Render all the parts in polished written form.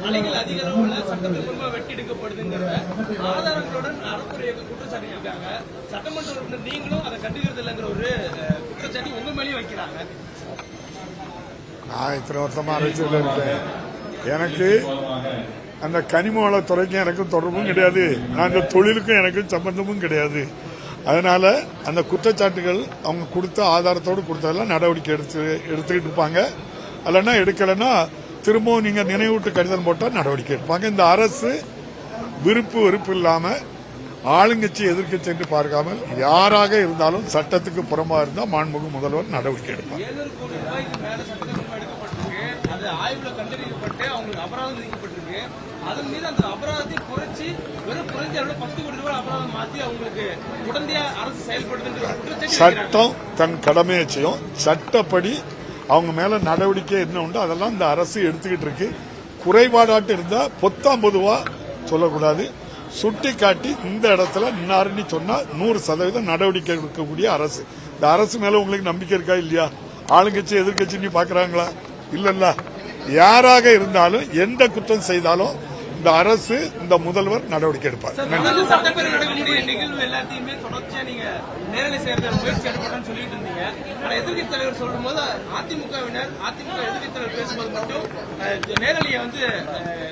அலைகள் அதிக அளவுல சட்டப்பூர்வமா வெட்டி எடுக்கப்படுதுங்கிற ஆதாரங்களுடன் அறத்துறை குற்றச்சாட்டு இருக்காங்க. சட்டமன்ற உறுப்பினர் நீங்களும் அதை கண்டுகிறது இல்லைங்கிற ஒரு குற்றச்சாட்டு உங்க மேலேயும் வைக்கிறாங்க. நான் இத்தனை வருஷமா அரசியல் இருக்கேன். எனக்கு அந்த கனிம வளத்துறைக்கும் எனக்கும் தொடர்பும் கிடையாது. நான் இந்த தொழிலுக்கும் எனக்கும் சம்பந்தமும் கிடையாது. அதனால அந்த குற்றச்சாட்டுகள் அவங்க கொடுத்த ஆதாரத்தோடு கொடுத்ததெல்லாம் நடவடிக்கை எடுத்துக்கிட்டு இருப்பாங்க. இல்லைன்னா எடுக்கலைன்னா திரும்பவும் நீங்க நினைவூட்டு கடிதம் போட்டால் நடவடிக்கை எடுப்பாங்க. இந்த அரசு வெறுப்பு இல்லாம ஆளுங்கட்சி எதிர்க்கட்சி என்று பார்க்காமல் யாராக இருந்தாலும் சட்டத்துக்கு புறம்பா இருந்தால் மாண்புமிகு முதல்வர் நடவடிக்கை எடுப்பார். ஆய்வுல கண்டறியப்பட்டு அவங்களுக்கு அபராதம் விதிக்கப்பட்டிருக்கு. அதன் மீது அந்த அபராதத்தை குறைச்சி வெறும் குறைஞ்ச அளவு 10 கோடி ரூபாய் அபராதம் மாற்றி அவங்களுக்கு உடனடியா அரசு செயல்படுது. சட்டம் தன் கடமையை செய்யும். சட்டப்படி அவங்க மேல நடவடிக்கை என்ன உண்டோ அதெல்லாம் இந்த அரசு எடுத்துக்கிட்டு இருக்கு. குறைபாடாட்டு இருந்தா பொத்தாம் பொதுவா சொல்லக்கூடாது. சுட்டி காட்டி இந்த இடத்துல நின்னாருன்னு சொன்னா 100% நடவடிக்கை எடுக்கக்கூடிய அரசு. இந்த அரசு மேல உங்களுக்கு நம்பிக்கை இருக்கா இல்லையா? ஆளுங்கட்சி எதிர்கட்சி பாக்குறாங்களா? இல்லல்ல. யாராக இருந்தாலும் எந்த குற்றம் செய்தாலும் இந்த அரசு இந்த முதல்வர் நடவடிக்கை எடுப்பார். நிகழ்வு எல்லாத்தையுமே தொடர்ச்சியா நீங்க நேரலை செய்யறது முயற்சி எடுக்கணும்னு சொல்லிட்டு இருந்தீங்க. ஆனா எதிர்க்கட்சி தலைவர் சொல்லும் போது அதிமுக எதிர்க்கட்சி தலைவர் பேசும்போது மட்டும் நேரலையை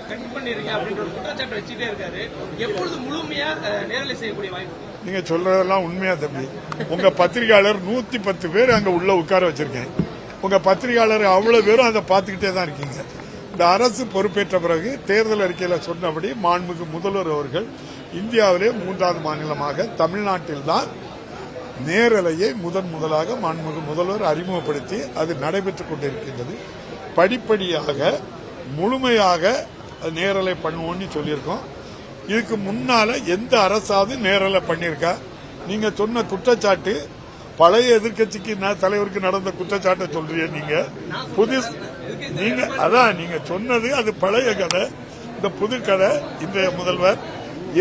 கட் பண்ணிருக்கீங்க அப்படின்ற ஒரு குற்றச்சாட்டு வச்சுட்டே இருக்காரு. எப்பொழுது முழுமையா நேரலை செய்யக்கூடிய வாய்ப்பு? நீங்க சொல்றதெல்லாம் உண்மையா தம்பி? உங்க பத்திரிகையாளர் 110 பேர் அங்க உள்ள உட்கார வச்சிருக்கேன். உங்க பத்திரிகையாளர் அவ்வளவு பேரும் அதை பார்த்துக்கிட்டே தான் இருக்கீங்க. இந்த அரசு பொறுப்பேற்ற பிறகு தேர்தல் அறிக்கையில சொன்னபடி மாண்புமிகு முதல்வர் அவர்கள் இந்தியாவிலே 3வது மாநிலமாக தமிழ்நாட்டில்தான் நேரலையை முதலாக மாண்புமிகு முதல்வர் அறிமுகப்படுத்தி அது நடைபெற்றுக் கொண்டிருக்கின்றது. படிப்படியாக முழுமையாக நேரலை பண்ணுவோம்னு சொல்லியிருக்கோம். இதுக்கு முன்னால எந்த அரசாவது நேரலை பண்ணியிருக்கா? நீங்க சொன்ன குற்றச்சாட்டு பழைய எதிர்கட்சிக்கு தலைவருக்கு நடந்த குற்றச்சாட்டை சொல்றீங்க. நீங்க சொன்னது அது பழைய கதை. இந்த புது கதை. இன்றைய முதல்வர்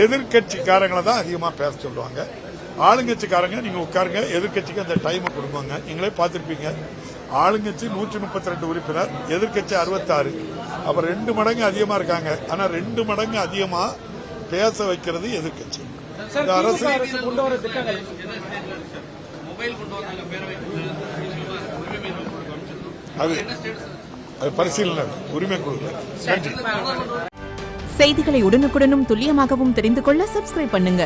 எதிர்கட்சிக்காரங்களை தான் அதிகமா பேச சொல்லுவாங்க. ஆளுங்கட்சிக்காரங்க நீங்க உட்காருங்க, எதிர்கட்சிக்கு அந்த டைமை கொடுப்பாங்க. நீங்களே பார்த்திருப்பீங்க. ஆளுங்கட்சி 132 உறுப்பினர், எதிர்கட்சி 66. அப்ப 2 மடங்கு அதிகமா இருக்காங்க. ஆனா 2 மடங்கு அதிகமா பேச வைக்கிறது எதிர்கட்சி. இந்த அரசு அது பரிசீலனை உரிமை குழு. செய்திகளை உடனுக்குடனும் துல்லியமாகவும் தெரிந்து கொள்ள சப்ஸ்கிரைப் பண்ணுங்க.